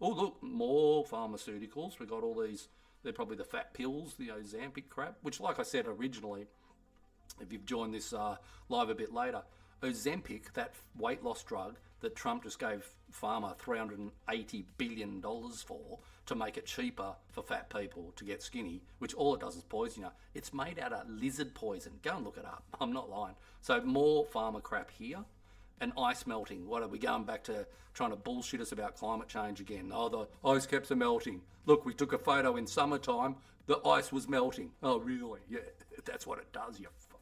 Oh, look, more pharmaceuticals. We've got all these, they're probably the fat pills, the Ozempic crap, which, like I said originally, if you've joined this live a bit later, Ozempic, that weight loss drug that Trump just gave pharma $380 billion for to make it cheaper for fat people to get skinny, which all it does is poison you. It's made out of lizard poison. Go and look it up. I'm not lying. So more pharma crap here. And ice melting. What are we going back to trying to bullshit us about climate change again? Oh, the ice caps are melting. Look, we took a photo in summertime. The ice was melting. Oh, really? Yeah, that's what it does, you fuck.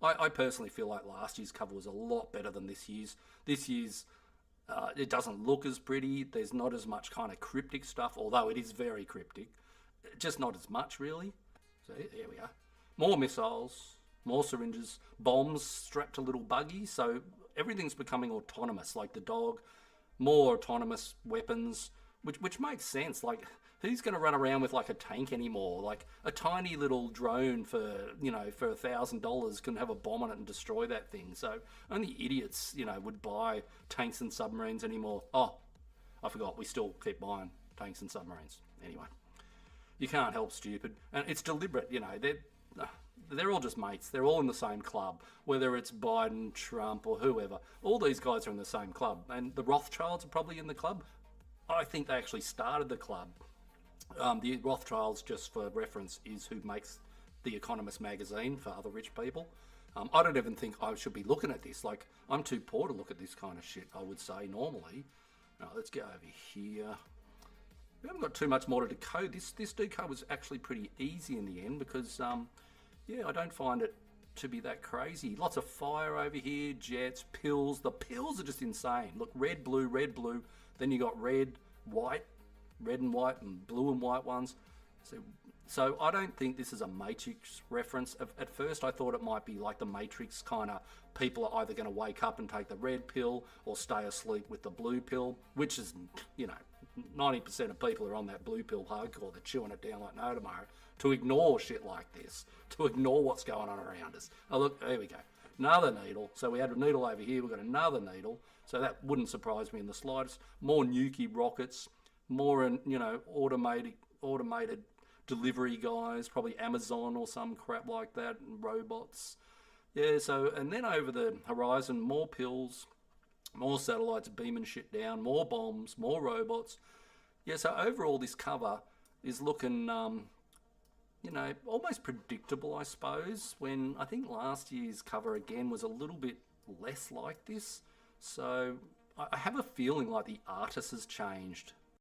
I personally feel like last year's cover was a lot better than this year's. This year's, it doesn't look as pretty. There's not as much kind of cryptic stuff, although it is very cryptic. Just not as much, really. So there we are. More missiles, more syringes, bombs strapped to little buggies. So everything's becoming autonomous, like the dog. More autonomous weapons, which makes sense. Like, who's going to run around with like a tank anymore? Like a tiny little drone for for $1,000 can have a bomb on it and destroy that thing. So only idiots would buy tanks and submarines anymore. Oh, I forgot. We still keep buying tanks and submarines anyway. You can't help stupid, and it's deliberate. They're all just mates. They're all in the same club, whether it's Biden, Trump, or whoever. All these guys are in the same club, and the Rothschilds are probably in the club. I think they actually started the club. The Rothschilds, just for reference, is who makes the Economist magazine for other rich people. I don't even think I should be looking at this. Like, I'm too poor to look at this kind of shit, I would say, normally. Now, let's go over here. We haven't got too much more to decode. This decode was actually pretty easy in the end because, yeah, I don't find it to be that crazy. Lots of fire over here, jets, pills. The pills are just insane. Look, red, blue, then you got red, white, red and white, and blue and white ones. So I don't think this is a Matrix reference. At first I thought it might be like the Matrix kind of, people are either going to wake up and take the red pill or stay asleep with the blue pill, which is, 90% of people are on that blue pill hardcore. They're chewing it down like no tomorrow to ignore shit like this, to ignore what's going on around us. Oh, look, there we go. Another needle. So we had a needle over here. We've got another needle. So that wouldn't surprise me in the slightest. More nuke rockets, more, automated delivery guys, probably Amazon or some crap like that, and robots. Yeah, so, and then over the horizon, more pills, more satellites beaming shit down, more bombs, more robots. Yeah, so overall this cover is looking, almost predictable, I suppose, when I think last year's cover again was a little bit less like this. So I have a feeling like the artist has changed